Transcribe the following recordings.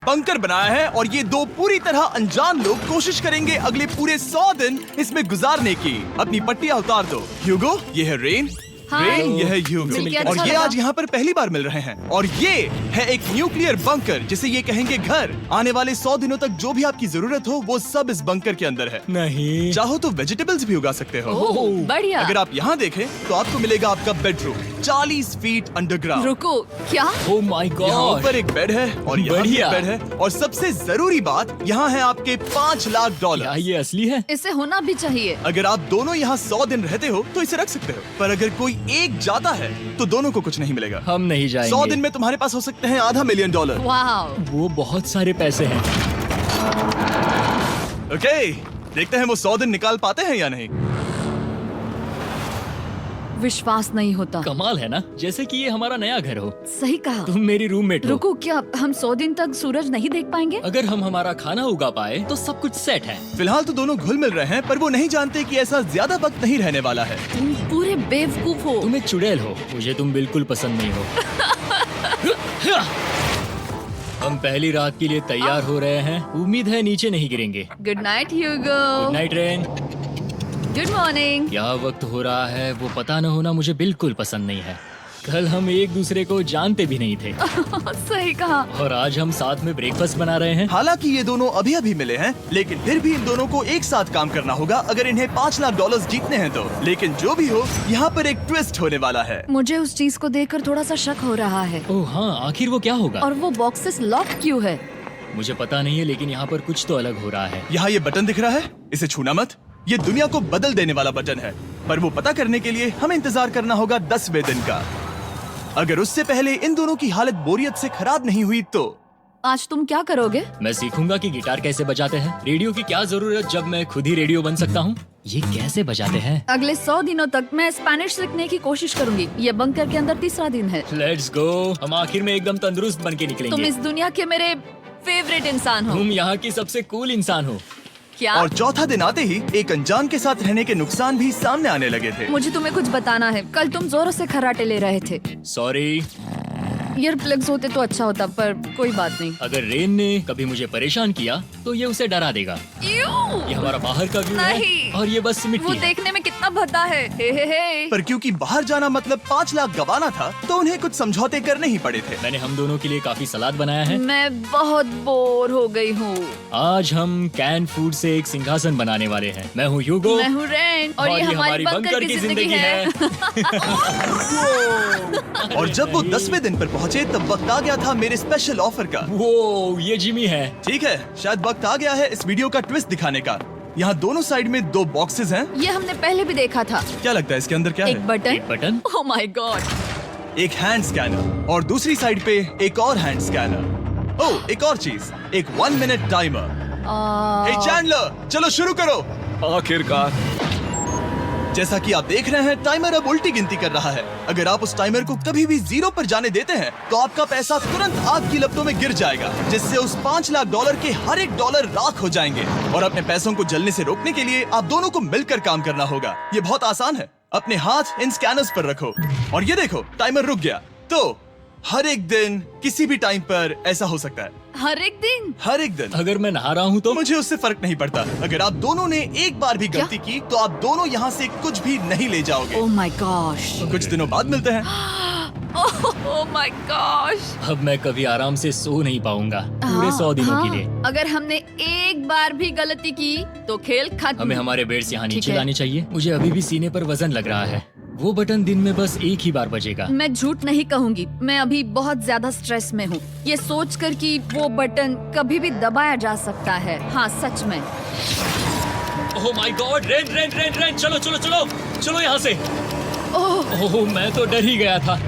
Bunker बनाया है और ये दो पूरी तरह अनजान लोग कोशिश करेंगे अगले पूरे 100 दिन इसमें गुजारने की। अपनी पट्टियां उतार दो। ह्यूगो, ये है रेन। रेन, ये है ह्यूगो और ये आज यहाँ पर पहली बार मिल रहे हैं। और ये है एक न्यूक्लियर बंकर जिसे ये कहेंगे घर। आने वाले 100 दिनों तक जो भी आपकी जरूरत हो वो सब इस बंकर के अंदर है। नहीं, चाहो तो वेजिटेबल्स भी उगा सकते हो। बढ़िया। अगर आप यहाँ देखें तो आपको मिलेगा आपका बेडरूम 40 फीट अंडरग्राउंड। रुको, क्या? ओह माय यहाँ गॉड, ऊपर एक बेड है और यहाँ भी बढ़िया। एक बेड है और सबसे जरूरी बात यहाँ है आपके $5 लाख। क्या ये असली है? इसे होना भी चाहिए। अगर आप दोनों यहाँ 100 दिन रहते हो तो इसे रख सकते हो, पर अगर कोई एक जाता है तो दोनों को कुछ नहीं मिलेगा। हम नहीं जाएंगे। 100 दिन में तुम्हारे पास हो सकते हैं $500 मिलियन। वाह, वो बहुत सारे पैसे हैं। ओके, देखते हैं वो 100 दिन निकाल पाते हैं या नहीं। विश्वास नहीं होता। कमाल है ना, जैसे कि ये हमारा नया घर हो। सही कहा। तुम मेरी रूममेट हो। रुको, क्या हम 100 दिन तक सूरज नहीं देख पाएंगे? अगर हम हमारा खाना उगा पाए तो सब कुछ सेट है। फिलहाल तो दोनों घुल मिल रहे हैं, पर वो नहीं जानते कि ऐसा ज्यादा वक्त नहीं रहने वाला है। तुम पूरे बेवकूफ हो। तुम एक चुड़ैल हो, मुझे तुम बिल्कुल पसंद नहीं हो। हम पहली रात के लिए तैयार हो रहे हैं। उम्मीद है नीचे नहीं गिरेंगे। Good night Hugo. Good night Ren. Good morning. क्या वक्त हो रहा है वो पता न होना मुझे बिल्कुल पसंद नहीं है। कल हम एक दूसरे को जानते भी नहीं थे सही कहा। और आज हम साथ में ब्रेकफास्ट बना रहे हैं। हालांकि ये दोनों अभी अभी मिले हैं, लेकिन फिर भी इन दोनों को एक साथ काम करना होगा अगर इन्हें $5 लाख जीतने हैं तो। लेकिन जो भी हो, यहाँ पर एक ट्विस्ट होने वाला है। मुझे उस चीज को देखकर थोड़ा सा शक हो रहा है। ओह हाँ, आखिर वो क्या होगा? और वो बॉक्सेस लॉक क्यों है? मुझे पता नहीं है, लेकिन यहाँ पर कुछ तो अलग हो रहा है। यहाँ ये बटन दिख रहा है, इसे छूना मत। ये दुनिया को बदल देने वाला बटन है, पर वो पता करने के लिए हमें इंतजार करना होगा 10वें दिन का। अगर उससे पहले इन दोनों की हालत बोरियत से खराब नहीं हुई तो आज तुम क्या करोगे? मैं सीखूंगा कि गिटार कैसे बजाते हैं। रेडियो की क्या जरूरत जब मैं खुद ही रेडियो बन सकता हूँ। ये कैसे बजाते हैं? अगले 100 दिनों तक मैं स्पेनिश सीखने की कोशिश करूंगी। ये बंकर के अंदर तीसरा दिन है। Let's go. हम आखिर में एकदम तंदुरुस्त बन के तुम निकलेंगे। इस दुनिया के मेरे फेवरेट इंसान हो। तुम यहाँ की सबसे कूल इंसान हो। क्या? और चौथा दिन आते ही एक अनजान के साथ रहने के नुकसान भी सामने आने लगे थे। मुझे तुम्हें कुछ बताना है। कल तुम जोरों से खर्राटे ले रहे थे। सॉरी। ईयर प्लग्स होते तो अच्छा होता, पर कोई बात नहीं। अगर रेन ने कभी मुझे परेशान किया तो ये उसे डरा देगा। ये हमारा बाहर का व्यू है नहीं। और ये बस वो मिट्टी है। देखने में कितना भद्दा है। हे। पर क्योंकि बाहर जाना मतलब 5 लाख गंवाना था, तो उन्हें कुछ समझौते करने ही पड़े थे। मैंने हम दोनों के लिए काफी सलाद बनाया है। मैं बहुत बोर हो गई हूँ। आज हम कैन फूड से एक सिंहासन बनाने वाले हैं। मैं हूँ ह्यूगो मैं हूँ रेन और ये हमारी बंकर की जिंदगी है। और जब वो 10वें दिन पर पहुँचे तब वक्त आ गया था मेरे स्पेशल ऑफर का। वो ये जिमी है। ठीक है, शायद वक्त आ गया है इस वीडियो का ट्विस्ट दिखाने का। यहाँ दोनों साइड में 2 बॉक्सेस हैं। ये हमने पहले भी देखा था। क्या लगता है इसके अंदर क्या एक है? बटन। एक बटन। Oh my God. एक हैंड स्कैनर और दूसरी साइड पे एक और हैंड स्कैनर। ओह, एक और चीज, एक 1 मिनट टाइमर। हे चैंडलर, चलो शुरू करो। आखिरकार। जैसा कि आप देख रहे हैं, टाइमर अब उल्टी गिनती कर रहा है। अगर आप उस टाइमर को कभी भी 0 पर जाने देते हैं तो आपका पैसा तुरंत आग की लपटों में गिर जाएगा, जिससे उस $5 लाख के हर एक डॉलर राख हो जाएंगे। और अपने पैसों को जलने से रोकने के लिए आप दोनों को मिलकर काम करना होगा। ये बहुत आसान है। अपने हाथ इन स्कैनर्स पर रखो और ये देखो, टाइमर रुक गया। तो हर एक दिन किसी भी टाइम पर ऐसा हो सकता है। हर एक दिन? हर एक दिन। अगर मैं नहा रहा हूँ तो मुझे उससे फर्क नहीं पड़ता। अगर आप दोनों ने एक बार भी गलती की तो आप दोनों यहाँ से कुछ भी नहीं ले जाओगे। Oh my gosh. कुछ दिनों बाद मिलते हैं। Oh my gosh. अब मैं कभी आराम से सो नहीं पाऊंगा पूरे 100 दिनों के लिए। अगर हमने एक बार भी गलती की तो खेल खत्म। हमें हमारे बेड से यहाँ ठीक नीचे है। लाने चाहिए। मुझे अभी भी सीने पर वजन लग रहा है। वो बटन दिन में बस एक ही बार बजेगा। मैं झूठ नहीं कहूंगी, मैं अभी बहुत ज्यादा स्ट्रेस में हूँ, ये सोचकर कि वो बटन कभी भी दबाया जा सकता है। हाँ सच में। ओह my God, rain rain rain rain, चलो चलो चलो चलो यहाँ से। ओह मैं तो डर ही गया था।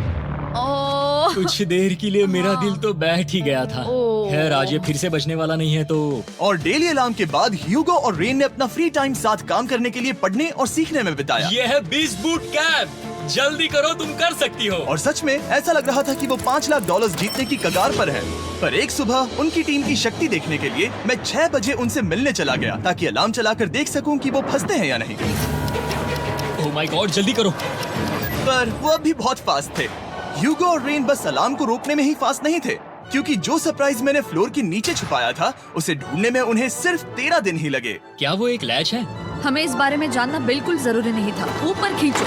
ओह कुछ देर के लिए मेरा दिल तो बैठ ही गया था। ओह। खैर आज ये फिर से बजने वाला नहीं है तो। और डेली अलार्म के बाद ह्यूगो और रेन ने अपना फ्री टाइम साथ काम करने के लिए पढ़ने और सीखने में बिताया। ये है 20 बूट कैप। जल्दी करो, तुम कर सकती हो। और सच में ऐसा लग रहा था कि वो $5 लाख जीतने की कगार पर है। पर एक सुबह उनकी टीम की शक्ति देखने के लिए मैं 6 बजे उनसे मिलने चला गया, ताकि अलार्म चलाकर देख सकूं कि वो फंसते हैं या नहीं। ओह माय गॉड, जल्दी करो। पर वो अब भी बहुत फास्ट थे। ह्यूगो और रेन बस अलार्म को रोकने में ही फास्ट नहीं थे, क्योंकि जो सरप्राइज मैंने फ्लोर के नीचे छुपाया था उसे ढूंढने में उन्हें सिर्फ 13 दिन ही लगे। क्या वो एक लैच है? हमें इस बारे में जानना बिल्कुल जरूरी नहीं था। ऊपर खींचो।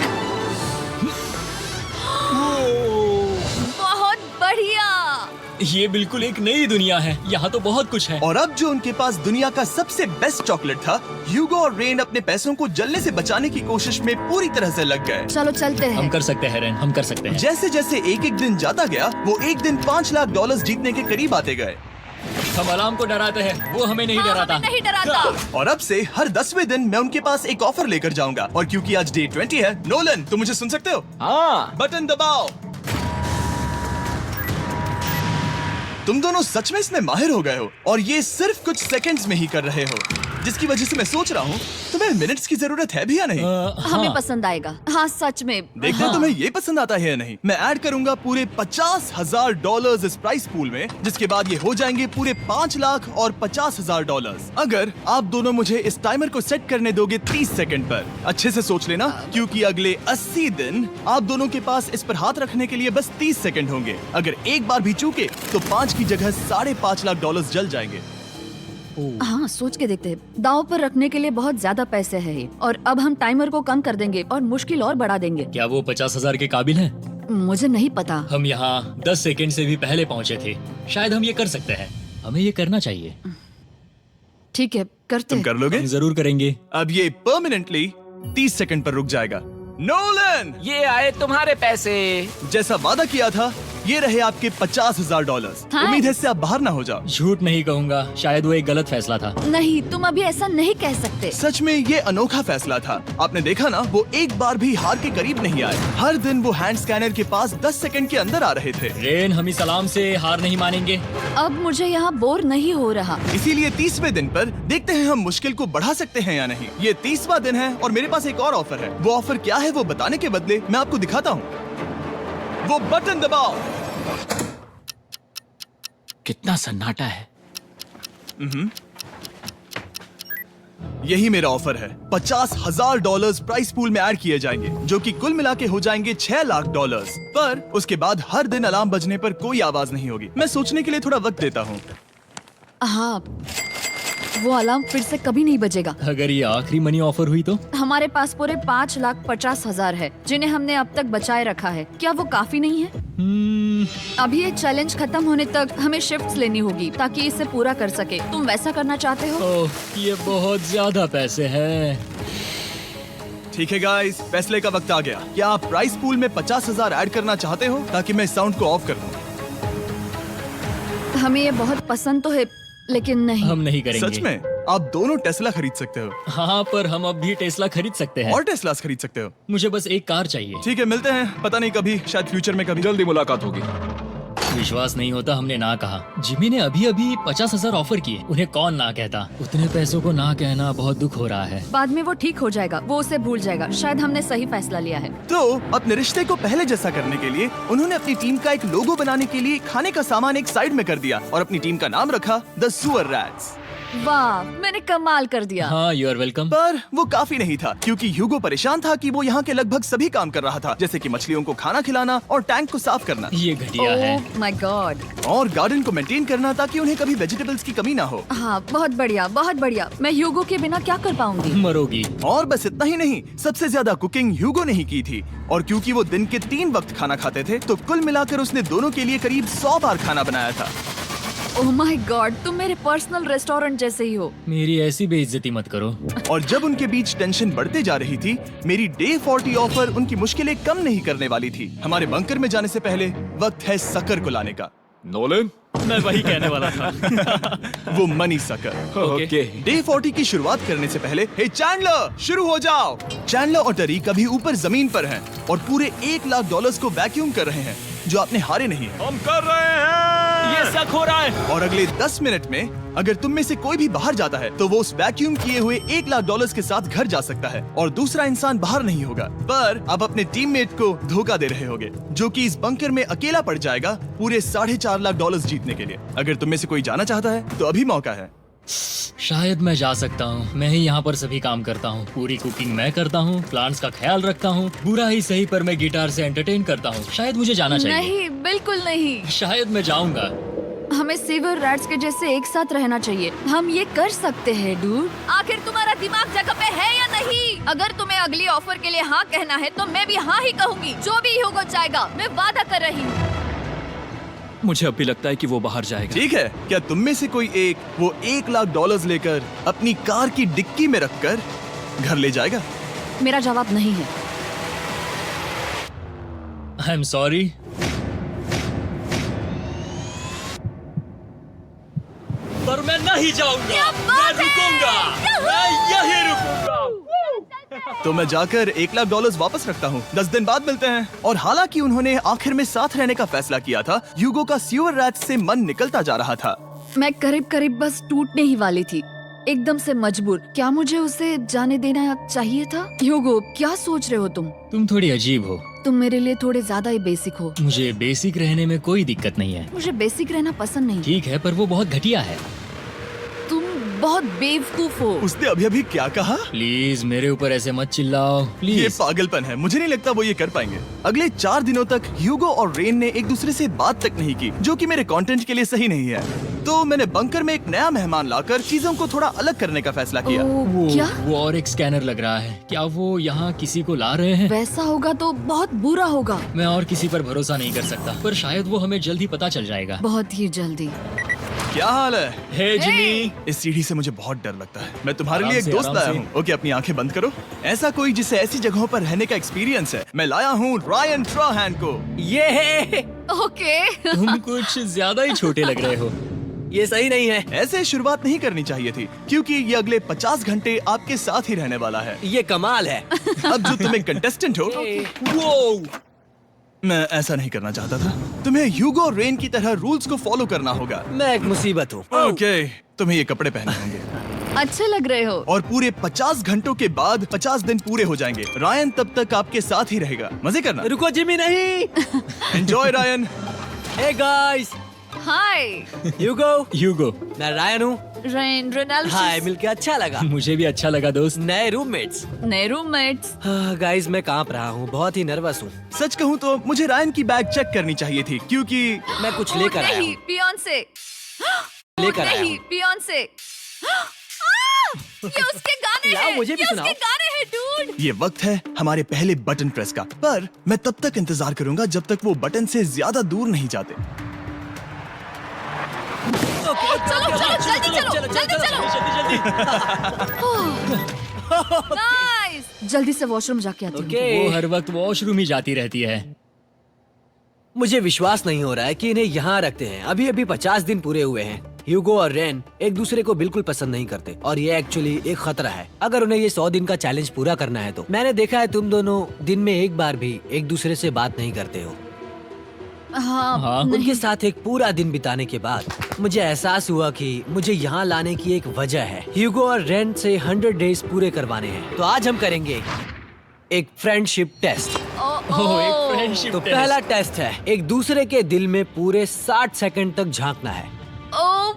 बहुत बढ़िया। ये बिल्कुल एक नई दुनिया है। यहाँ तो बहुत कुछ है। और अब जो उनके पास दुनिया का सबसे बेस्ट चॉकलेट था, ह्यूगो और रेन अपने पैसों को जलने से बचाने की कोशिश में पूरी तरह से लग गए। चलो चलते हम हैं। कर सकते हैं रेन, हम कर सकते हैं। जैसे जैसे एक एक दिन जाता गया, वो एक दिन $5 लाख जीतने के करीब आते गए। हम अलार्म को डराते हैं, वो हमें नहीं हाँ, डराता। हमें नहीं डराता। और अब से हर 10वें दिन मैं उनके पास एक ऑफर लेकर जाऊंगा। और क्योंकि आज डे 20 है, नोलन तुम मुझे सुन सकते हो? हाँ। बटन दबाओ। तुम दोनों सच में इसमें माहिर हो गए हो और ये सिर्फ कुछ सेकंड्स में ही कर रहे हो, जिसकी वजह से मैं सोच रहा हूँ तुम्हें मिनट्स की जरूरत है भी या नहीं। हमें पसंद आएगा। हाँ सच में। देखते हैं तुम्हें ये पसंद आता है या नहीं। मैं ऐड करूंगा पूरे $50,000 इस प्राइस पूल में, जिसके बाद ये हो जाएंगे पूरे $5,50,000। अगर आप दोनों मुझे इस टाइमर को सेट करने दोगे 30 सेकंड पर। अच्छे से सोच लेना, क्योंकि अगले 80 दिन आप दोनों के पास इस पर हाथ रखने के लिए बस 30 सेकंड होंगे। अगर एक बार भी चूके तो 5 की जगह $5.5 लाख जल जाएंगे। हाँ सोच के देखते हैं। दांव पर रखने के लिए बहुत ज्यादा पैसे है ये। और अब हम टाइमर को कम कर देंगे और मुश्किल और बढ़ा देंगे। क्या वो 50,000 के काबिल हैं? मुझे नहीं पता। हम यहाँ 10 सेकंड से भी पहले पहुँचे थे। शायद हम ये कर सकते हैं। हमें ये करना चाहिए। ठीक है करते तुम हैं। कर लोगे? हम जरूर करेंगे। अब ये परमानेंटली 30 सेकंड पर रुक जाएगा। नोलन, ये आए तुम्हारे पैसे। जैसा वादा किया था, ये रहे आपके $50,000। हाँ। उम्मीद है इससे आप बाहर ना हो जाओ। झूठ नहीं कहूँगा, शायद वो एक गलत फैसला था। नहीं तुम अभी ऐसा नहीं कह सकते। सच में ये अनोखा फैसला था। आपने देखा ना, वो एक बार भी हार के करीब नहीं आए। हर दिन वो हैंड स्कैनर के पास 10 सेकंड के अंदर आ रहे थे। रेन, हम इस अलार्म से हार नहीं मानेंगे। अब मुझे यहाँ बोर नहीं हो रहा। इसीलिए 30वें दिन पर देखते हैं हम मुश्किल को बढ़ा सकते हैं या नहीं। ये 30वां दिन है और मेरे पास एक और ऑफर है। वो ऑफर क्या है वो बताने के बदले मैं आपको दिखाता हूँ। वो बटन दबाओ। कितना सन्नाटा है। यही मेरा ऑफर है। $50,000 प्राइस पूल में ऐड किए जाएंगे, जो कि कुल मिला के हो जाएंगे $6 लाख। पर उसके बाद हर दिन अलार्म बजने पर कोई आवाज नहीं होगी। मैं सोचने के लिए थोड़ा वक्त देता हूँ। हाँ वो अलार्म फिर से कभी नहीं बजेगा। अगर ये आखिरी मनी ऑफर हुई तो? हमारे पास पूरे $5,50,000 है, जिन्हें हमने अब तक बचाए रखा है। क्या वो काफी नहीं है? अभी ये चैलेंज खत्म होने तक हमें शिफ्ट्स लेनी होगी ताकि इसे पूरा कर सके। तुम वैसा करना चाहते हो? ओह, ये बहुत ज्यादा पैसे हैं। ठीक है गाइस, फैसले का वक्त आ गया। क्या आप प्राइस पूल में 50,000 ऐड करना चाहते हो ताकि मैं साउंड को ऑफ कर दूं? हमें ये बहुत पसंद तो है, लेकिन नहीं। हम नहीं करेंगे। सच में? आप दोनों टेस्ला खरीद सकते हो हाँ, पर हम अब भी टेस्ला खरीद सकते हैं। और टेस्लास खरीद सकते हो। मुझे बस एक कार चाहिए। ठीक है, मिलते हैं। पता नहीं कभी, शायद फ्यूचर में कभी। जल्दी मुलाकात होगी। विश्वास नहीं होता हमने ना कहा। जिमी ने अभी अभी 50,000 ऑफर किए। उन्हें कौन ना कहता। उतने पैसों को ना कहना बहुत दुख हो रहा है। बाद में वो ठीक हो जाएगा, वो उसे भूल जाएगा। शायद हमने सही फैसला लिया है। तो अपने रिश्ते को पहले जैसा करने के लिए उन्होंने अपनी टीम का एक लोगो बनाने के लिए खाने का सामान एक साइड में कर दिया और अपनी टीम का नाम रखा द सुअर रैट्स। वाह, मैंने कमाल कर दिया। हाँ, यू आर वेलकम। पर वो काफी नहीं था, क्योंकि ह्यूगो परेशान था कि वो यहाँ के लगभग सभी काम कर रहा था, जैसे कि मछलियों को खाना खिलाना और टैंक को साफ करना ये घटिया है। ओह माय गॉड। और गार्डन को मेंटेन करना ताकि उन्हें कभी वेजिटेबल्स की कमी ना हो। हाँ बहुत बढ़िया, बहुत बढ़िया। मैं ह्यूगो के बिना क्या कर पाऊंगी? मरोगी। और बस इतना ही नहीं, सबसे ज्यादा कुकिंग ह्यूगो ने ही की थी। और क्योंकि वो दिन के 3 वक्त खाना खाते थे, तो कुल मिलाकर उसने दोनों के लिए करीब 100 बार खाना बनाया था। ओह माय गॉड, तुम मेरे पर्सनल रेस्टोरेंट जैसे ही हो। मेरी ऐसी बेइज्जती मत करो। और जब उनके बीच टेंशन बढ़ते जा रही थी, मेरी डे 40 ऑफर उनकी मुश्किलें कम नहीं करने वाली थी। हमारे बंकर में जाने से पहले वक्त है सकर को लाने का। नोलन। मैं वही कहने वाला था। वो मनी सकर। ओके। डे 40 की शुरुआत करने से पहले, हे चैंडलर, शुरू हो जाओ। चैंडलर और टरीक अभी ऊपर जमीन पर हैं और पूरे $1 लाख को वैक्यूम कर रहे हैं, जो आपने हारे नहीं है। हम कर रहे हैं। ये शक हो रहा है। और अगले 10 मिनट में अगर तुम में से कोई भी बाहर जाता है, तो वो उस वैक्यूम किए हुए $1 लाख के साथ घर जा सकता है और दूसरा इंसान बाहर नहीं होगा। पर आप अपने टीममेट को धोखा दे रहे होगे, जो कि इस बंकर में अकेला पड़ जाएगा पूरे $4.5 लाख जीतने के लिए। अगर तुम में से कोई जाना चाहता है, तो अभी मौका है। शायद मैं जा सकता हूँ। मैं ही यहाँ पर सभी काम करता हूँ। पूरी कुकिंग मैं करता हूँ, प्लांट्स का ख्याल रखता हूँ। बुरा ही सही, पर मैं गिटार से एंटरटेन करता हूँ। शायद मुझे जाना चाहिए। नहीं, बिल्कुल नहीं। शायद मैं जाऊंगा। हमें सीवर रैट्स के जैसे एक साथ रहना चाहिए। हम ये कर सकते हैं डूड। आखिर तुम्हारा दिमाग जगह पे है या नहीं? अगर तुम्हें अगली ऑफर के लिए हाँ कहना है तो मैं भी हाँ ही कहूँगी। जो भी होगा जाएगा, मैं वादा कर रही हूँ। मुझे अब भी लगता है कि वो बाहर जाएगा। ठीक है, क्या तुम में से कोई एक वो $1,00,000 लेकर अपनी कार की डिक्की में रखकर घर ले जाएगा? मेरा जवाब नहीं है। I am sorry. पर मैं नहीं जाऊंगा, क्या मैं बात है? रुकूंगा, मैं यहीं रुकूंगा। तो मैं जाकर $1,00,000 वापस रखता हूँ। 10 दिन बाद मिलते हैं। और हालांकि उन्होंने आखिर में साथ रहने का फैसला किया था, ह्यूगो का सीवर रैट से मन निकलता जा रहा था। मैं करीब करीब बस टूटने ही वाली थी, एकदम से मजबूर। क्या मुझे उसे जाने देना चाहिए था? ह्यूगो, क्या सोच रहे हो तुम? तुम थोड़ी अजीब हो। तुम मेरे लिए थोड़े ज्यादा ही बेसिक हो। मुझे बेसिक रहने में कोई दिक्कत नहीं है। मुझे बेसिक रहना पसंद नहीं। ठीक है, पर वो बहुत घटिया है। तुम बहुत बेवकूफ हो। उसने अभी अभी क्या कहा? प्लीज मेरे ऊपर ऐसे मत चिल्लाओ, ये प्लीज। पागलपन है। मुझे नहीं लगता वो ये कर पाएंगे। अगले 4 दिनों तक ह्यूगो और रेन ने एक दूसरे से बात तक नहीं की, जो कि मेरे कंटेंट के लिए सही नहीं है। तो मैंने बंकर में एक नया मेहमान लाकर चीजों को थोड़ा अलग करने का फैसला किया। ओ, क्या? वो और एक स्कैनर लग रहा है। क्या वो यहाँ किसी को ला रहे हैं? वैसा होगा तो बहुत बुरा होगा। मैं और किसी पर भरोसा नहीं कर सकता, पर शायद वो हमें जल्द ही पता चल जाएगा। बहुत ही जल्दी। क्या हाल है? हे जिमी। इस सीढ़ी से मुझे बहुत डर लगता है। मैं तुम्हारे आराम लिए एक से, दोस्त आराम लाया से। हूँ। ओके, अपनी आंखें बंद करो। ऐसा कोई जिसे ऐसी जगहों पर रहने का एक्सपीरियंस है। मैं लाया हूँ रायन ट्राहैन को। ये ओके। तुम कुछ ज्यादा ही छोटे लग रहे हो। ये सही नहीं है। ऐसे शुरुआत नहीं करनी चाहिए थी, क्योंकि ये अगले 50 घंटे आपके साथ ही रहने वाला है। ये कमाल है। अब जो तुम एक कंटेस्टेंट हो, वो मैं ऐसा नहीं करना चाहता था। तुम्हें ह्यूगो और रेन की तरह रूल्स को फॉलो करना होगा। मैं एक मुसीबत हूँ। ओके, तुम्हें ये कपड़े पहनने होंगे। अच्छे लग रहे हो। और पूरे 50 घंटों के बाद 50 दिन पूरे हो जाएंगे। रायन तब तक आपके साथ ही रहेगा। मजे करना। रुको जिमी, नहीं। Enjoy Ryan. हे गाइस, हाय ह्यूगो, मैं रायन हूँ। Rain, Ronald. हाय, मिलके अच्छा लगा। मुझे भी अच्छा लगा दोस्त। नए रूममेट्स। नए रूममेट्स। गाइस, मैं कांप रहा हूँ, बहुत ही नर्वस हूँ। सच कहूँ तो मुझे रायन की बैग चेक करनी चाहिए थी, क्योंकि मैं कुछ लेकर आया नहीं, हूँ। पियोंसे। लेकर आया नहीं, हूँ। पियोंसे। ये उसके गाने यार, हैं। मुझे भी ये सुनाओ। उसके गाने हैं, डूड। ये वक्त है हमारे पहले बटन प्रेस का। पर मैं तब तक इंतजार करूंगा जब तक वो बटन से ज्यादा दूर नहीं जाते। चलो, जल्दी चलो। नाइस। जल्दी से वॉशरूम जाके आती हूँ। वो हर वक्त वॉशरूम ही जाती रहती है। मुझे विश्वास नहीं हो रहा है कि इन्हें यहाँ रखते हैं। अभी अभी 50 दिन पूरे हुए हैं। ह्यूगो और रेन एक दूसरे को बिल्कुल पसंद नहीं करते और ये एक्चुअली एक खतरा है। अगर उन्हें ये 100 दिन का चैलेंज पूरा करना है तो। मैंने देखा है तुम दोनों दिन में एक बार भी एक दूसरे से बात नहीं करते हो। हाँ, उनके साथ एक पूरा दिन बिताने के बाद मुझे एहसास हुआ कि मुझे यहाँ लाने की एक वजह है। ह्यूगो और रेन से 100 डेज पूरे करवाने हैं। तो आज हम करेंगे एक फ्रेंडशिप टेस्ट। ओह, एक फ्रेंडशिप तो टेस्ट। पहला टेस्ट है, एक दूसरे के दिल में पूरे 60 सेकंड तक झांकना है। ओह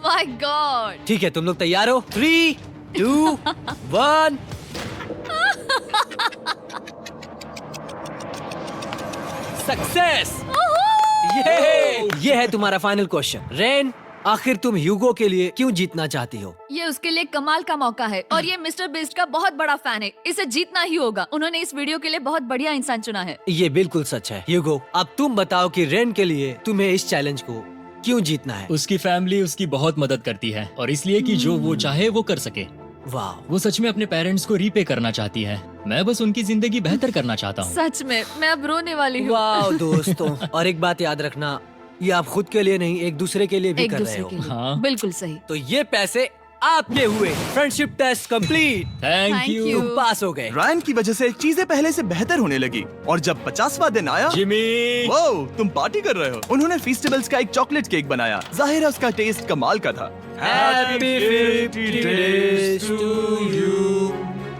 माय गॉड। ठीक है, तुम लोग तैयार हो? 3, 2, 1। सक्सेस! ये है तुम्हारा फाइनल क्वेश्चन। रेन, आखिर तुम ह्यूगो के लिए क्यों जीतना चाहती हो? ये उसके लिए कमाल का मौका है और ये मिस्टर बीस्ट का बहुत बड़ा फैन है। इसे जीतना ही होगा। उन्होंने इस वीडियो के लिए बहुत बढ़िया इंसान चुना है। ये बिल्कुल सच है। ह्यूगो, अब तुम बताओ कि रेन के लिए तुम्हें इस चैलेंज को क्यों जीतना है? उसकी फैमिली उसकी बहुत मदद करती है और इसलिए कि जो वो चाहे वो कर सके। वाह, वो सच में अपने पेरेंट्स को रीपे करना चाहती है। मैं बस उनकी जिंदगी बेहतर करना चाहता हूँ। सच में मैं अब रोने वाली हूँ। वाह दोस्तों। और एक बात याद रखना, ये आप खुद के लिए नहीं, एक दूसरे के लिए भी एक कर रहे दूसरे हो। के लिए। हाँ। बिल्कुल सही। तो ये पैसे आपके हुए। Friendship test complete. Thank Thank you you। तुम पास हो गए। रायन की वजह से चीजें पहले से बेहतर होने लगी। और जब 50वां दिन आया, जिमी। वो तुम पार्टी कर रहे हो। उन्होंने फीस्टेबल्स का एक चॉकलेट केक बनाया। जाहिर है उसका टेस्ट कमाल का था। Happy 50 days to you।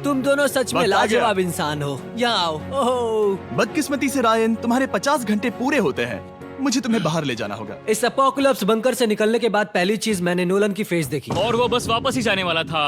तुम दोनों सच में वक्त आ गया। लाजवाब इंसान हो। यहाँ आओ। ओह, बदकिस्मती से रायन, तुम्हारे 50 घंटे पूरे होते हैं। मुझे तुम्हें बाहर ले जाना होगा। इस अपोकलिप्स बंकर से निकलने के बाद पहली चीज मैंने नोलन की फेस देखी। और वो बस वापस ही जाने वाला था।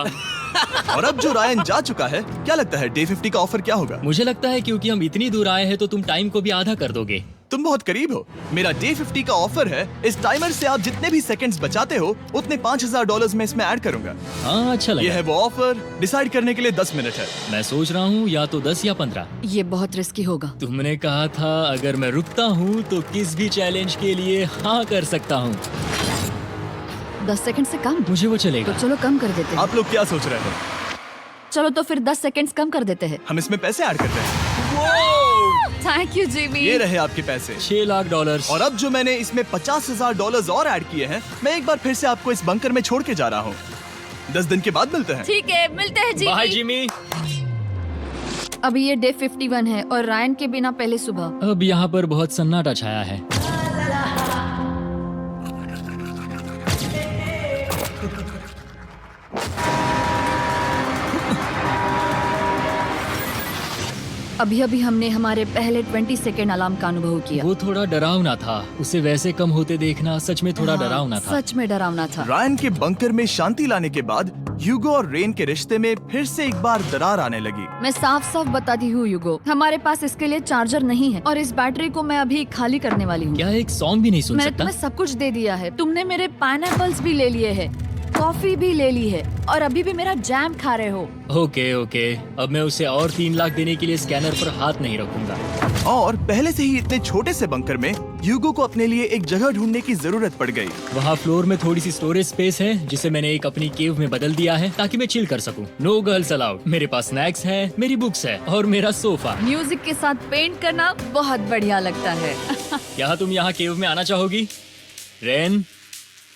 और अब जो रायन जा चुका है, क्या लगता है डे 50 का ऑफर क्या होगा? मुझे लगता है क्योंकि हम इतनी दूर आए हैं तो तुम टाइम को भी आधा कर दोगे। तुम बहुत करीब हो। मेरा डे 50 का ऑफर है। इस टाइमर से आप जितने भी सेकंड्स बचाते हो उतने $5000 मैं इसमें ऐड करूंगा। हाँ अच्छा ये लगा। है वो ऑफर। डिसाइड करने के लिए 10 मिनट है। मैं सोच रहा हूँ या तो 10 या 15। ये बहुत रिस्की होगा। तुमने कहा था अगर मैं रुकता हूँ तो किस भी चैलेंज के लिए हाँ कर सकता हूँ। 10 सेकंड से कम? मुझे वो तो चलेगा। चलो कम कर देते हैं। आप लोग क्या सोच रहे हैं? चलो तो फिर 10 सेकंड्स कम कर देते हैं। हम इसमें पैसे ऐड करते हैं। Thank you Jimmy. ये रहे आपके पैसे। $6 लाख। और अब जो मैंने इसमें $50,000 और ऐड किए हैं, मैं एक बार फिर से आपको इस बंकर में छोड़ के जा रहा हूँ। 10 दिन के बाद मिलते हैं। ठीक है, मिलते हैं बाय जिमी। जिमी। अभी ये डे 51 है और रायन के बिना पहले सुबह। अब यहाँ पर बहुत सन्नाटा छाया है। अभी अभी हमने हमारे पहले 20 सेकेंड अलार्म का अनुभव किया। वो थोड़ा डरावना था। उसे वैसे कम होते देखना सच में थोड़ा हाँ, डरावना था। सच में डरावना था। रायन के बंकर में शांति लाने के बाद ह्यूगो और रेन के रिश्ते में फिर से एक बार दरार आने लगी। मैं साफ साफ बताती हूँ युगो, हमारे पास इसके लिए चार्जर नहीं है और इस बैटरी को मैं अभी खाली करने वाली हूँ। क्या एक सॉन्ग भी नहीं सुन मैंने सकता? तुम्हें सब कुछ दे दिया है। तुमने मेरे पाइनएप्पल्स भी ले लिए हैं, कॉफी भी ले ली है और अभी भी मेरा जैम खा रहे हो। ओके ओके, अब मैं उसे और 3 लाख देने के लिए स्कैनर पर हाथ नहीं रखूंगा। और पहले से ही इतने छोटे से बंकर में ह्यूगो को अपने लिए एक जगह ढूंढने की जरूरत पड़ गई। वहाँ फ्लोर में थोड़ी सी स्टोरेज स्पेस है जिसे मैंने एक अपनी केव में बदल दिया है ताकि मैं चिल कर सकूं। No girls allowed. मेरे पास स्नैक्स है, मेरी बुक्स है और मेरा सोफा। म्यूजिक के साथ पेंट करना बहुत बढ़िया लगता है। क्या तुम यहाँ केव में आना चाहोगी? रेन,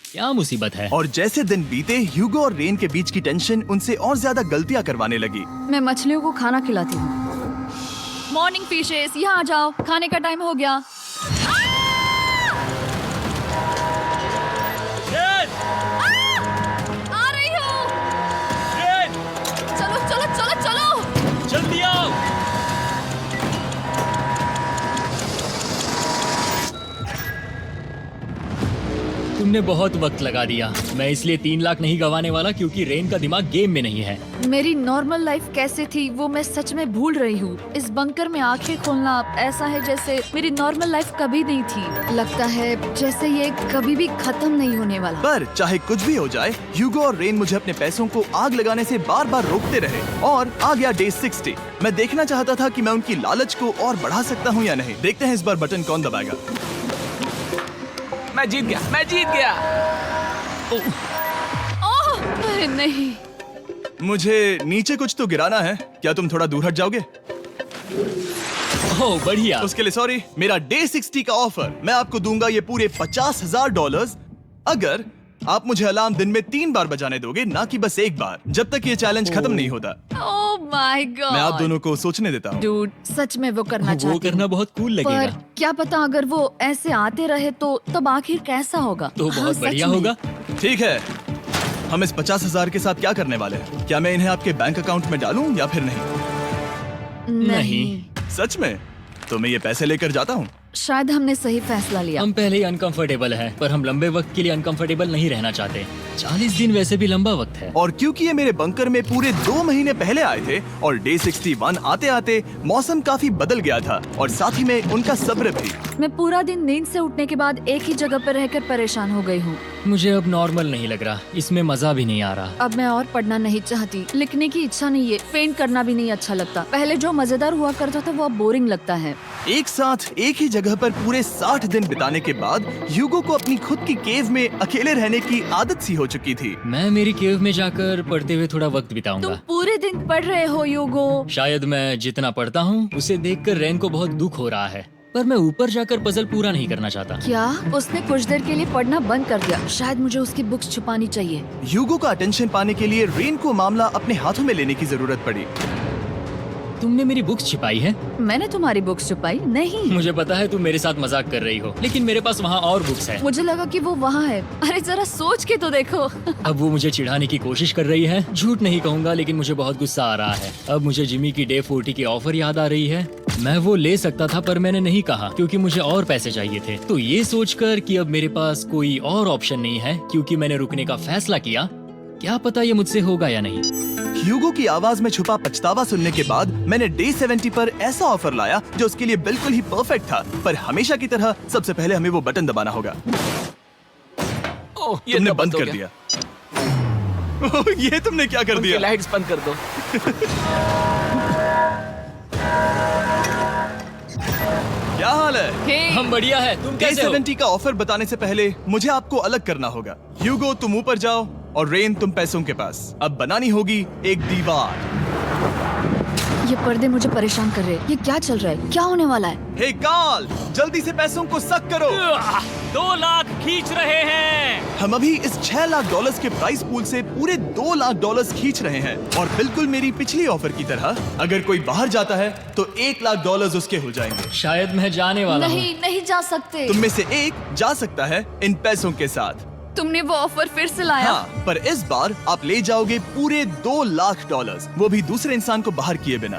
क्या मुसीबत है? और जैसे दिन बीते, ह्यूगो और रेन के बीच की टेंशन उनसे और ज्यादा गलतियां करवाने लगी। मैं मछलियों को खाना खिलाती हूँ। मॉर्निंग फिशेस, यहाँ आ जाओ, खाने का टाइम हो गया। रेन! आ रही हूँ। रेन! चलो चलो चलो चलो। जल्दी आओ। तुमने बहुत वक्त लगा दिया। मैं इसलिए 3 लाख नहीं गंवाने वाला क्योंकि रेन का दिमाग गेम में नहीं है। मेरी नॉर्मल लाइफ कैसे थी वो मैं सच में भूल रही हूँ। इस बंकर में आंखें खोलना ऐसा है जैसे मेरी नॉर्मल लाइफ कभी नहीं थी। लगता है जैसे ये कभी भी खत्म नहीं होने वाला। पर चाहे कुछ भी हो जाए, ह्यूगो और रेन मुझे अपने पैसों को आग लगाने से बार बार रोकते रहे। और आ गया डे 60। मैं देखना चाहता था कि मैं उनकी लालच को और बढ़ा सकता हूँ या नहीं। देखते हैं इस बार बटन कौन दबाएगा। मैं जीत गया, मैं जीत गया। ओह, अरे नहीं। मुझे नीचे कुछ तो गिराना है। क्या तुम थोड़ा दूर हट जाओगे? ओह बढ़िया। उसके लिए सॉरी। मेरा डे 60 का ऑफर, मैं आपको दूंगा ये पूरे $50,000 अगर आप मुझे अलार्म दिन में 3 बार बजाने दोगे, ना कि बस एक बार, जब तक ये चैलेंज खत्म नहीं होता। ओह माय गॉड। मैं आप दोनों को सोचने देता हूँ। डूड, सच में वो करना वो चाहती करना हूँ। बहुत कूल पर लगेगा। क्या पता अगर वो ऐसे आते रहे तो तब आखिर कैसा होगा। तो हाँ, बहुत सच बढ़िया में। होगा। ठीक है, हम इस 50,000 के साथ क्या करने वाले हैं? क्या मैं इन्हें आपके बैंक अकाउंट में डालूं या फिर नहीं? नहीं, सच में? तो मैं ये पैसे लेकर जाता हूँ। शायद हमने सही फैसला लिया। हम पहले ही अनकंफर्टेबल हैं, पर हम लंबे वक्त के लिए अनकंफर्टेबल नहीं रहना चाहते। 40 दिन वैसे भी लंबा वक्त है। और क्योंकि ये मेरे बंकर में पूरे 2 महीने पहले आए थे और डे 61 आते आते मौसम काफी बदल गया था और साथ ही में उनका सब्र भी। मैं पूरा दिन नींद से उठने के बाद एक ही जगह पर रहकर परेशान हो गई हूँ। मुझे अब नॉर्मल नहीं लग रहा, इसमें मजा भी नहीं आ रहा। अब मैं और पढ़ना नहीं चाहती, लिखने की इच्छा नहीं है, पेंट करना भी नहीं अच्छा लगता। पहले जो मजेदार हुआ करता था वो अब बोरिंग लगता है। एक साथ एक ही जगह पर पूरे 60 दिन बिताने के बाद ह्यूगो को अपनी खुद की केव में अकेले रहने की आदत सी हो चुकी थी। मैं मेरी केव में जाकर पढ़ते हुए थोड़ा वक्त तुम बिताऊंगा। पूरे दिन पढ़ रहे हो युगो। शायद मैं जितना पढ़ता हूँ उसे देखकर रेन को बहुत दुख हो रहा है, पर मैं ऊपर जाकर पजल पूरा नहीं करना चाहता। क्या उसने कुछ देर के लिए पढ़ना बंद कर दिया? शायद मुझे उसकी बुक्स छुपानी चाहिए। ह्यूगो का अटेंशन पाने के लिए रेन को मामला अपने हाथों में लेने की जरूरत पड़ी। तुमने मेरी बुक्स छिपाई है? मैंने तुम्हारी बुक्स छुपाई नहीं। मुझे पता है तुम मेरे साथ मजाक कर रही हो, लेकिन मेरे पास वहाँ और बुक्स है। मुझे लगा कि वो वहाँ है। अरे जरा सोच के तो देखो। अब वो मुझे चिढ़ाने की कोशिश कर रही है। झूठ नहीं कहूंगा, लेकिन मुझे बहुत गुस्सा आ रहा है। अब मुझे जिमी की डे 40 की ऑफर याद आ रही है। मैं वो ले सकता था पर मैंने नहीं कहा क्योंकि मुझे और पैसे चाहिए थे। तो ये सोचकर कि अब मेरे पास कोई और ऑप्शन नहीं है क्योंकि मैंने रुकने का फैसला किया, क्या पता ये मुझसे होगा या नहीं। ह्यूगो की आवाज में छुपा पछतावा सुनने के बाद मैंने डे 70 पर ऐसा ऑफर लाया जो उसके लिए बिल्कुल ही परफेक्ट था। पर हमेशा की तरह सबसे पहले हमें वो बटन दबाना होगा। ओह, ये तुमने तो बंद हो कर गया। दिया। ओह, ये तुमने क्या कर उनकी दिया? लाइट्स बंद कर दो। क्या हाल है? हे, हम बढ़िया है, तुम डे कैसे हो? 70 का ऑफर बताने से पहले मुझे आपको अलग करना होगा। ह्यूगो तुम ऊपर जाओ और रेन तुम पैसों के पास। अब बनानी होगी एक दीवार। ये पर्दे मुझे परेशान कर रहे हैं। ये क्या चल रहा है? क्या होने वाला है? हे कार्ल, जल्दी से पैसों को सक करो। 2 लाख खींच रहे हैं। हम अभी इस 6 लाख डॉलर्स के प्राइस पूल से पूरे 2 लाख डॉलर्स खींच रहे हैं और बिल्कुल मेरी पिछली ऑफर की तरह अगर कोई बाहर जाता है तो 1 लाख डॉलर्स उसके हो जाएंगे। शायद मैं जाने वाला हूँ। नहीं, नहीं जा सकते। तुम में से एक जा सकता है इन पैसों के साथ। तुमने वो ऑफर फिर से लाया? हाँ, पर इस बार आप ले जाओगे पूरे 2 लाख डॉलर्स, वो भी दूसरे इंसान को बाहर किए बिना।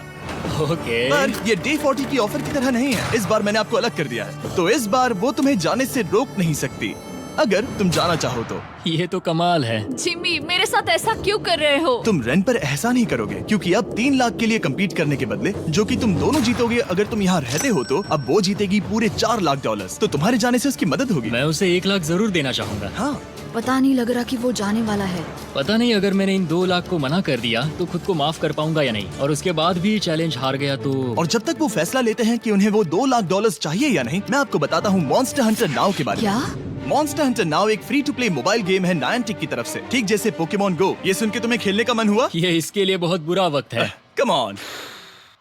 ओके। पर ये डे 40 की ऑफर की तरह नहीं है। इस बार मैंने आपको अलग कर दिया है, तो इस बार वो तुम्हें जाने से रोक नहीं सकती अगर तुम जाना चाहो तो। ये तो कमाल है। जिमी, मेरे साथ ऐसा क्यों कर रहे हो? तुम रेंट पर एहसान ही करोगे क्योंकि अब 3 लाख के लिए कम्पीट करने के बदले जो कि तुम दोनों जीतोगे अगर तुम यहाँ रहते हो तो अब वो जीतेगी पूरे 4 लाख डॉलर्स। तो तुम्हारे जाने से उसकी मदद होगी। मैं उसे 1 लाख जरूर देना चाहूंगा। हाँ, पता नहीं लग रहा कि वो जाने वाला है। पता नहीं अगर मैंने इन 2 लाख को मना कर दिया तो खुद को माफ कर पाऊंगा या नहीं, और उसके बाद भी चैलेंज हार गया तो। और जब तक वो फैसला लेते हैं कि उन्हें वो 2 लाख डॉलर्स चाहिए या नहीं, मैं आपको बताता हूँ मॉन्स्टर हंटर नाउ के बारे में। क्या? मॉन्स्टर हंटर नाउ एक free to play mobile game है नायंटिक की तरफ से, ठीक जैसे पोकेमॉन गो। ये सुन के तुम्हें खेलने का मन हुआ? ये इसके लिए बहुत बुरा वक्त है। Come on.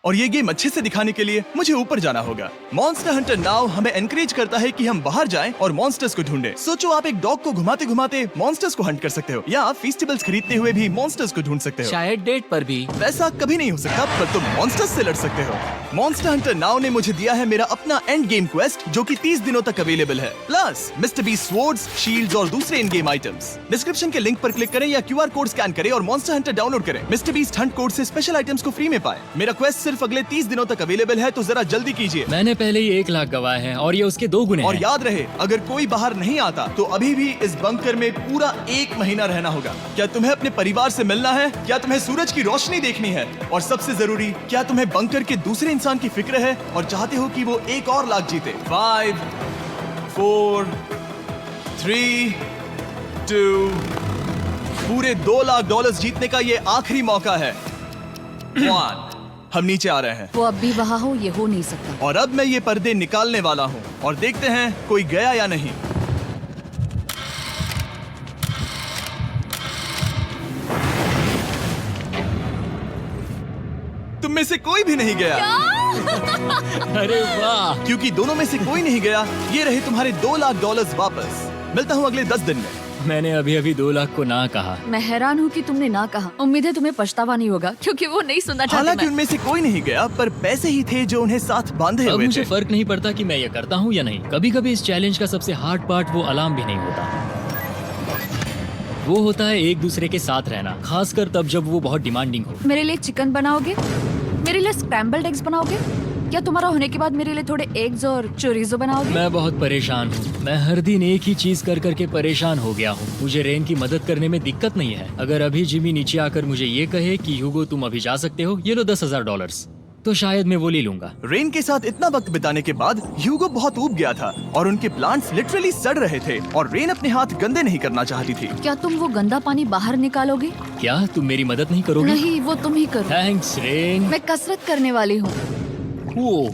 और ये गेम अच्छे से दिखाने के लिए मुझे ऊपर जाना होगा। मॉन्स्टर हंटर नाउ हमें एनकरेज करता है कि हम बाहर जाएं और मॉन्स्टर्स को ढूंढें। सोचो आप एक डॉग को घुमाते घुमाते मॉन्स्टर्स को हंट कर सकते हो या आप फेस्टिवल्स खरीदते हुए भी मॉन्स्टर्स को ढूंढ सकते हो। शायद डेट पर भी। वैसा कभी नहीं हो सकता, पर तुम मॉन्स्टर्स से लड़ सकते हो। मॉन्स्टर हंटर नाउ ने मुझे दिया है मेरा अपना एंड गेम क्वेस्ट जो कि 30 दिनों तक अवेलेबल है, plus mister B swords, shields और दूसरे इन गेम आइटम्स। डिस्क्रिप्शन के लिंक पर क्लिक करें या QR कोड स्कैन करें और मॉन्स्टर हंटर डाउनलोड करें। मिस्टर बीस्ट हंट कोड से स्पेशल आइटम्स को फ्री में पाएं। मेरा क्वेस्ट सिर्फ अगले 30 दिनों तक अवेलेबल है, तो जरा जल्दी कीजिए। मैंने पहले ही 1 लाख गवाए हैं और ये उसके 2 गुने और हैं। याद रहे, अगर कोई बाहर नहीं आता तो अभी भी इस बंकर में पूरा 1 महीना रहना होगा। क्या तुम्हें अपने परिवार से मिलना है? क्या तुम्हें सूरज की रोशनी देखनी है? और सबसे जरूरी, क्या तुम्हें बंकर के दूसरे इंसान की फिक्र है और चाहते हो कि वो 1 और लाख जीते? 5, 4, 3, 2, पूरे 2 लाख डॉलर्स जीतने का ये आखिरी मौका है। 1, हम नीचे आ रहे हैं वो अब भी वहाँ हो, ये हो नहीं सकता। और अब मैं ये पर्दे निकालने वाला हूँ और देखते हैं कोई गया या नहीं। तुम में से कोई भी नहीं गया। अरे वाह। क्योंकि दोनों में से कोई नहीं गया, ये रहे तुम्हारे 2 लाख डॉलर्स वापस। मिलता हूँ अगले 10 दिन में। मैंने अभी अभी 2 लाख को ना कहा। मैं हैरान हूँ कि तुमने ना कहा। उम्मीद है तुम्हें पछतावा नहीं होगा क्योंकि वो नहीं सुनना चाहते। हालांकि मैं। उनमें से कोई नहीं गया, पर पैसे ही थे जो उन्हें साथ बांधे अब हुए मुझे थे। फर्क नहीं पड़ता कि मैं ये करता हूँ या नहीं। कभी कभी इस चैलेंज का सबसे हार्ड पार्ट वो अलार्म भी नहीं होता, वो होता है एक दूसरे के साथ रहना, खासकर तब जब वो बहुत डिमांडिंग हो। मेरे लिए चिकन बनाओगे? मेरे लिए स्क्रैम्बल्ड एग्स बनाओगे? क्या तुम्हारा होने के बाद मेरे लिए थोड़े एग्स और चोरिजो बनाओगे? मैं बहुत परेशान हूँ। मैं हर दिन एक ही चीज कर करके परेशान हो गया हूँ। मुझे रेन की मदद करने में दिक्कत नहीं है। अगर अभी जिमी नीचे आकर मुझे ये कहे कि ह्यूगो तुम अभी जा सकते हो, ये लो 10,000 डॉलर्स, तो शायद मैं वो ले लूंगा। रेन के साथ इतना वक्त बिताने के बाद ह्यूगो बहुत ऊब गया था और उनके प्लांट्स लिटरली सड़ रहे थे और रेन अपने हाथ गंदे नहीं करना चाहती थी। क्या तुम वो गंदा पानी बाहर निकालोगे? क्या तुम मेरी मदद नहीं करोगी? नहीं, वो तुम ही करो। Thanks rain. मैं कसरत करने वाली हूँ। वो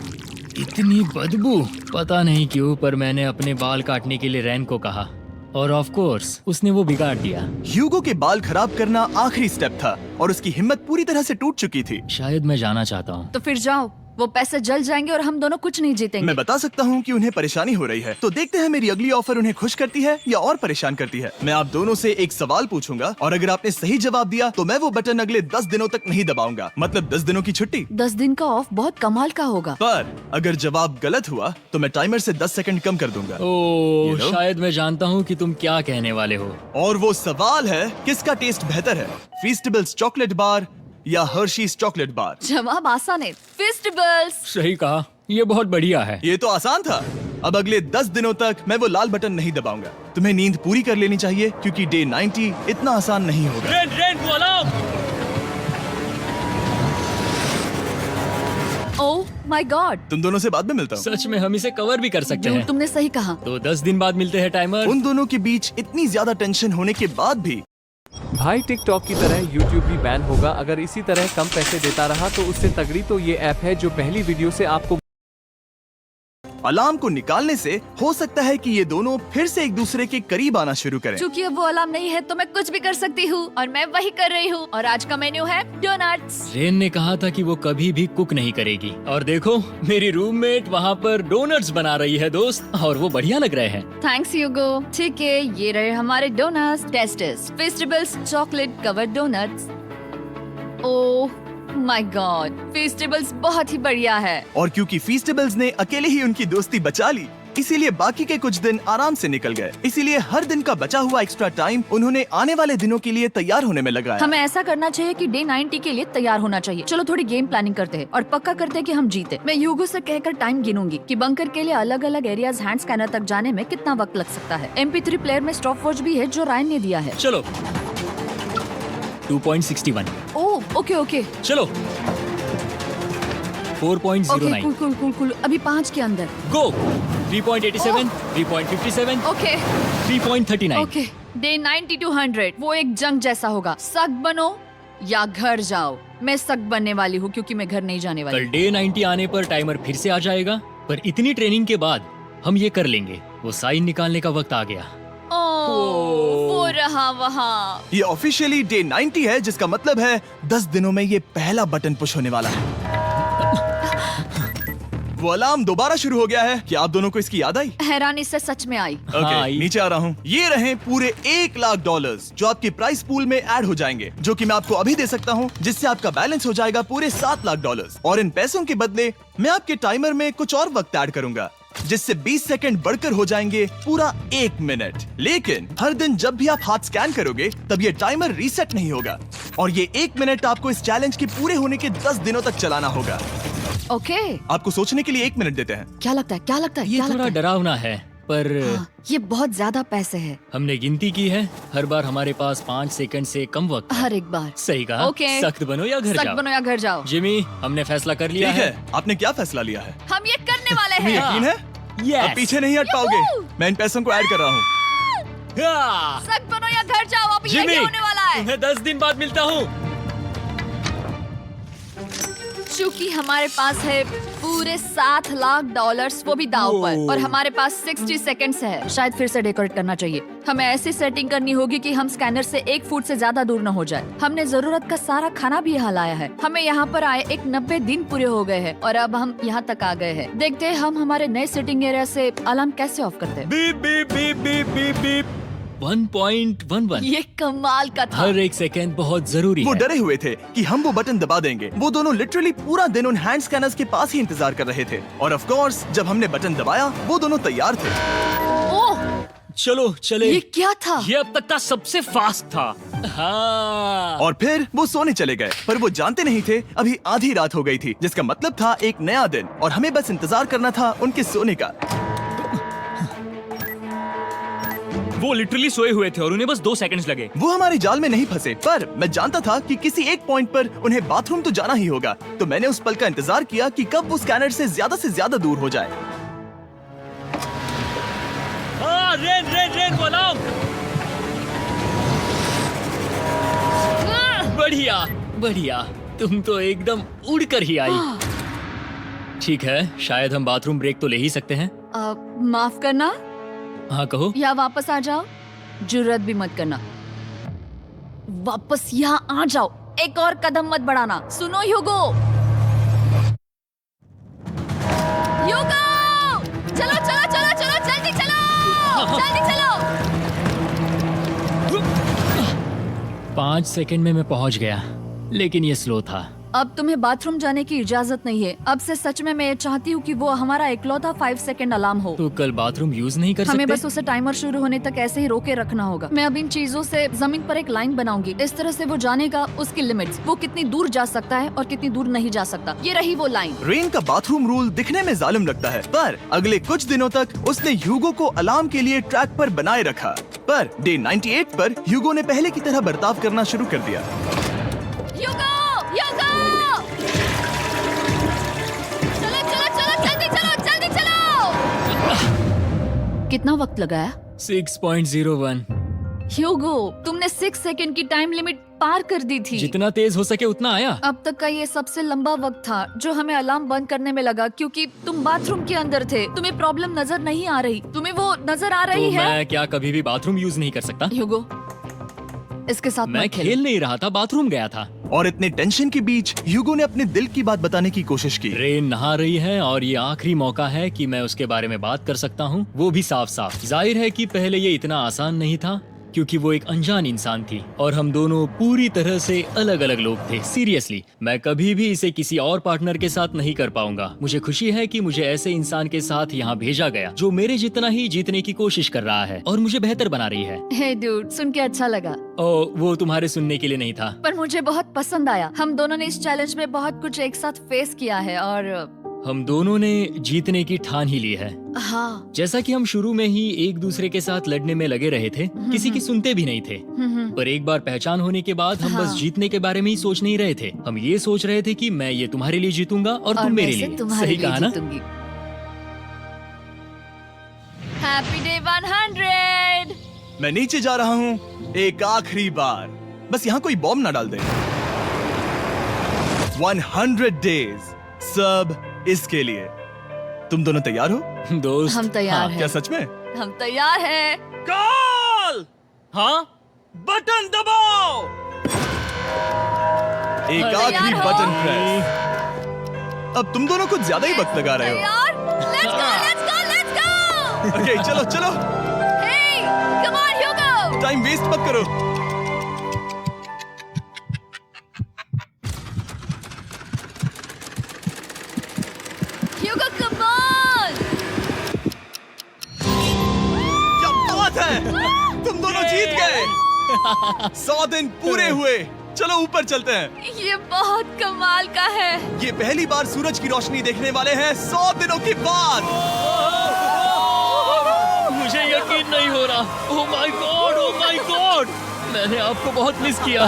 इतनी बदबू, पता नहीं क्यों, पर मैंने अपने बाल काटने के लिए रेन को कहा और ऑफ कोर्स उसने वो बिगाड़ दिया। ह्यूगो के बाल खराब करना आखिरी स्टेप था और उसकी हिम्मत पूरी तरह से टूट चुकी थी। शायद मैं जाना चाहता हूँ। तो फिर जाओ, वो पैसे जल जाएंगे और हम दोनों कुछ नहीं जीतेंगे। मैं बता सकता हूँ कि उन्हें परेशानी हो रही है, तो देखते हैं मेरी अगली ऑफर उन्हें खुश करती है या और परेशान करती है। मैं आप दोनों से एक सवाल पूछूंगा और अगर आपने सही जवाब दिया तो मैं वो बटन अगले 10 दिनों तक नहीं दबाऊंगा, मतलब 10 दिनों की छुट्टी। 10 दिन का ऑफ बहुत कमाल का होगा। पर अगर जवाब गलत हुआ तो मैं टाइमर से 10 सेकंड कम कर दूंगा। ओह, You know? शायद मैं जानता हूँ कि तुम क्या कहने वाले हो। और वो सवाल है, किसका टेस्ट बेहतर है, फेस्टिवल्स चॉकलेट बार या हर्शीज चॉकलेट बार? जवाब आसान है, फेस्टिवल्स। सही कहा, ये बहुत बढ़िया है। ये तो आसान था। अब अगले 10 दिनों तक मैं वो लाल बटन नहीं दबाऊंगा। तुम्हें नींद पूरी कर लेनी चाहिए क्योंकि डे 90 इतना आसान नहीं होगा। रेन रेन को अलार्म। ओह माय गॉड, तुम दोनों से बाद में मिलता हूँ। सच में हम इसे कवर भी कर सकते हैं। तुमने सही कहा। तो 10 दिन बाद मिलते हैं टाइमर। उन दोनों के बीच इतनी ज्यादा टेंशन होने के बाद भी भाई टिकटॉक की तरह यूट्यूब भी बैन होगा अगर इसी तरह कम पैसे देता रहा तो उससे तगड़ी तो ये ऐप है जो पहली वीडियो से आपको अलार्म को निकालने से हो सकता है कि ये दोनों फिर से एक दूसरे के करीब आना शुरू करें। क्योंकि अब वो अलार्म नहीं है तो मैं कुछ भी कर सकती हूँ और मैं वही कर रही हूँ। और आज का मेन्यू है डोनट्स। रेन ने कहा था कि वो कभी भी कुक नहीं करेगी और देखो मेरी रूममेट वहाँ पर डोनट्स बना रही है दोस्त, और वो बढ़िया लग रहे हैं। Thanks Hugo. ठीक है, ये रहे हमारे donuts. Testers festivals chocolate covered donuts. Oh my God, festivals बहुत ही बढ़िया है। और क्योंकि फीस्टेबल्स ने अकेले ही उनकी दोस्ती बचा ली, इसीलिए बाकी के कुछ दिन आराम से निकल गए। इसीलिए हर दिन का बचा हुआ एक्स्ट्रा टाइम उन्होंने आने वाले दिनों के लिए तैयार होने में लगाया। हमें ऐसा करना चाहिए कि डे 90 के लिए तैयार होना चाहिए। चलो थोड़ी गेम प्लानिंग करते हैं और पक्का करते हैं कि हम जीते। मैं यूगो से कहकर टाइम गिनूंगी कि बंकर के लिए अलग अलग एरियाज हैंड स्कैनर तक जाने में कितना वक्त लग सकता है। MP3 प्लेयर में स्टॉप वॉच भी है जो रायन ने दिया है। चलो 2.61। ओह ओके ओके चलो 4.09। Cool cool cool cool. अभी 5 के अंदर। गो 3.87, 3.57, ओके 3.39। ओके। डे 90 to 100 वो एक जंग जैसा होगा। सख्त बनो या घर जाओ। मैं सख्त बनने वाली हूँ क्योंकि मैं घर नहीं जाने वाली। कल डे 90 आने पर टाइमर फिर से आ जाएगा, पर इतनी ट्रेनिंग के बाद हम ये कर लेंगे। वो साइन निकालने का वक्त आ गया। वो रहा वहाँ। ये ऑफिशियली डे 90 है, जिसका मतलब है 10 दिनों में ये पहला बटन पुश होने वाला है। वो अलार्म दोबारा शुरू हो गया है। क्या आप दोनों को इसकी याद आई? हैरानी से सच में आई। ओके, आई। नीचे आ रहा हूँ। ये रहे पूरे $1,00,000 जो आपके प्राइस पूल में ऐड हो जाएंगे, जो कि मैं आपको अभी दे सकता हूँ, जिससे आपका बैलेंस हो जाएगा पूरे $7,00,000। और इन पैसों के बदले मैं आपके टाइमर में कुछ और वक्त ऐड करूंगा, जिससे 20 सेकंड बढ़कर हो जाएंगे पूरा 1 मिनट। लेकिन हर दिन जब भी आप हाथ स्कैन करोगे तब ये टाइमर रीसेट नहीं होगा, और ये 1 मिनट आपको इस चैलेंज के पूरे होने के 10 दिनों तक चलाना होगा। ओके। आपको सोचने के लिए 1 मिनट देते हैं। क्या लगता है, क्या लगता है, ये क्या थोड़ा लगता है? डरावना है, पर हाँ, ये बहुत ज्यादा पैसे है हमने गिनती की है। हर बार हमारे पास 5 सेकंड से कम वक्त है। हर एक बार। सही कहा। ओके। सख्त बनो या घर सख्त जाओ। बनो या घर जाओ। जिमी, हमने फैसला कर लिया ठीक है, आपने क्या फैसला लिया है? हम ये करने वाले तुम्हें हैं। यकीन है? Yes. अब पीछे नहीं हट पाओगे। मैं इन पैसों को ऐड कर रहा हूँ। हाँ। सख्त बनो या घर जाओ। अब जिमी, ये होने वाला है। तुम्हें 10 दिन बाद मिलता हूँ। चूंकि हमारे पास है पूरे $7,00,000 वो भी दाव पर, और हमारे पास 60 सेकंड्स है। शायद फिर से डेकोरेट करना चाहिए। हमें ऐसी सेटिंग करनी होगी कि हम स्कैनर से 1 फुट से ज्यादा दूर न हो जाए। हमने जरूरत का सारा खाना भी यहाँ लाया है। हमें यहाँ पर आए 90 दिन पूरे हो गए हैं और अब हम यहाँ तक आ गए हैं। देखते हैं हम हमारे नए सिटिंग एरिया से अलार्म कैसे ऑफ करते हैं। Beep beep beep beep beep beep. 1.11। ये कमाल का था। हर एक सेकंड बहुत जरूरी वो है। डरे हुए थे कि हम वो बटन दबा देंगे। वो दोनों लिटरली पूरा दिन उन हैंड स्कैनर्स के पास ही इंतजार कर रहे थे, और ऑफ कोर्स जब हमने बटन दबाया वो दोनों तैयार थे। ओह, चलो चले। ये क्या था? ये अब तक का सबसे फास्ट था। हाँ। और फिर वो सोने चले गए, पर वो जानते नहीं थे अभी आधी रात हो गई थी, जिसका मतलब था एक नया दिन, और हमें बस इंतजार करना था उनके सोने का। वो लिटरली सोए हुए थे और उन्हें बस 2 सेकंड्स लगे। वो हमारे जाल में नहीं फंसे, पर मैं जानता था कि किसी एक पॉइंट पर उन्हें बाथरूम तो जाना ही होगा, तो मैंने उस पल का इंतजार किया कि कब वो स्कैनर से ज्यादा दूर हो जाए। हाँ, रेन रेन रेन बोलाओ। बढ़िया बढ़िया, तुम तो एकदम उड़कर ही आई। ठीक है, शायद हम बाथरूम ब्रेक तो ले ही सकते हैं। माफ करना हाँ कहो। या वापस आ जाओ। जुर्रत भी मत करना। वापस यहाँ आ जाओ। एक और कदम मत बढ़ाना। सुनो ह्यूगो। ह्यूगो, चलो चलो चलो चलो, जल्दी चलो, जल्दी चलो। 5 सेकंड में मैं पहुंच गया, लेकिन ये स्लो था। अब तुम्हें बाथरूम जाने की इजाजत नहीं है। अब से सच में मैं ये चाहती हूँ कि वो हमारा इकलौता 5 सेकंड अलार्म हो। तो कल बाथरूम यूज नहीं कर हमें सकते? बस उसे टाइमर शुरू होने तक ऐसे ही रोके रखना होगा। मैं अब इन चीजों से जमीन पर एक लाइन बनाऊंगी। इस तरह से वो जानेगा उसकी लिमिट्स, वो कितनी दूर जा सकता है और कितनी दूर नहीं जा सकता। ये रही वो लाइन। रेन का बाथरूम रूल दिखने में जालिम लगता है, पर अगले कुछ दिनों तक उसने ह्यूगो को अलार्म के लिए ट्रैक पर बनाए रखा। पर डे 98 पर ह्यूगो ने पहले की तरह बर्ताव करना शुरू कर दिया। ह्यूगो, ह्यूगो! कितना वक्त लगाया? 6.01। ह्यूगो, तुमने 6 सेकंड की टाइम लिमिट पार कर दी थी। जितना तेज हो सके उतना आया। अब तक का ये सबसे लंबा वक्त था जो हमें अलार्म बंद करने में लगा, क्योंकि तुम बाथरूम के अंदर थे। तुम्हें प्रॉब्लम नजर नहीं आ रही। तुम्हें वो नजर आ रही तो है? मैं क्या कभी भी बाथरूम यूज नहीं कर सकता? ह्यूगो, इसके साथ मैं मत खेलो। खेल नहीं रहा था, बाथरूम गया था। और इतने टेंशन के बीच ह्यूगो ने अपने दिल की बात बताने की कोशिश की। रेन नहा रही है और ये आखिरी मौका है कि मैं उसके बारे में बात कर सकता हूँ, वो भी साफ साफ। जाहिर है कि पहले ये इतना आसान नहीं था, क्योंकि वो एक अनजान इंसान थी और हम दोनों पूरी तरह से अलग अलग लोग थे। सीरियसली, मैं कभी भी इसे किसी और पार्टनर के साथ नहीं कर पाऊंगा। मुझे खुशी है कि मुझे ऐसे इंसान के साथ यहाँ भेजा गया जो मेरे जितना ही जीतने की कोशिश कर रहा है और मुझे बेहतर बना रही है। हे डूड, सुन के अच्छा लगा, वो तुम्हारे सुनने के लिए नहीं था। पर मुझे बहुत पसंद आया। हम दोनों ने इस चैलेंज में बहुत कुछ एक साथ फेस किया है और हम दोनों ने जीतने की ठान ही ली है। हाँ। जैसा कि हम शुरू में ही एक दूसरे के साथ लड़ने में लगे रहे थे, किसी की सुनते भी नहीं थे। पर एक बार पहचान होने के बाद हम बस हाँ। जीतने के बारे में ही सोच नहीं रहे थे। हम ये सोच रहे थे कि मैं ये तुम्हारे लिए जीतूंगा और तुम मेरे लिए। तुम्हारे सही लिए कहा ना? जीतूंगी। Happy day 100। मैं नीचे जा रहा हूँ एक आखिरी बार, बस यहाँ कोई बॉम्ब ना डाल दे। 100 डेज, सब इसके लिए। तुम दोनों तैयार हो? दोस्त, हम तैयार हाँ, हैं। क्या सच में? हम तैयार हैं। कॉल! हाँ? बटन दबाओ। एक अरे आखिरी यार हो। Button press. अब तुम दोनों कुछ ज्यादा ही वक्त लगा रहे हो। तैयार? Let's go, let's go, let's go! Okay, चलो चलो, Hey, come on, Hugo! Time waste मत करो। Hugo, come on! क्या बात है, तुम दोनों जीत गए। 100 दिन पूरे हुए। चलो ऊपर चलते हैं। ये बहुत कमाल का है। ये पहली बार सूरज की रोशनी देखने वाले हैं 100 दिनों के बाद। मुझे यकीन नहीं हो रहा। ओह my God, oh my God, मैंने आपको बहुत मिस किया।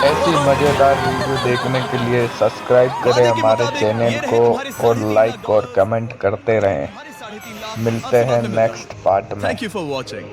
ऐसी मजेदार वीडियो देखने के लिए सब्सक्राइब करें हमारे चैनल को और लाइक और कमेंट करते रहें। मिलते हैं नेक्स्ट पार्ट में। Thank you for watching.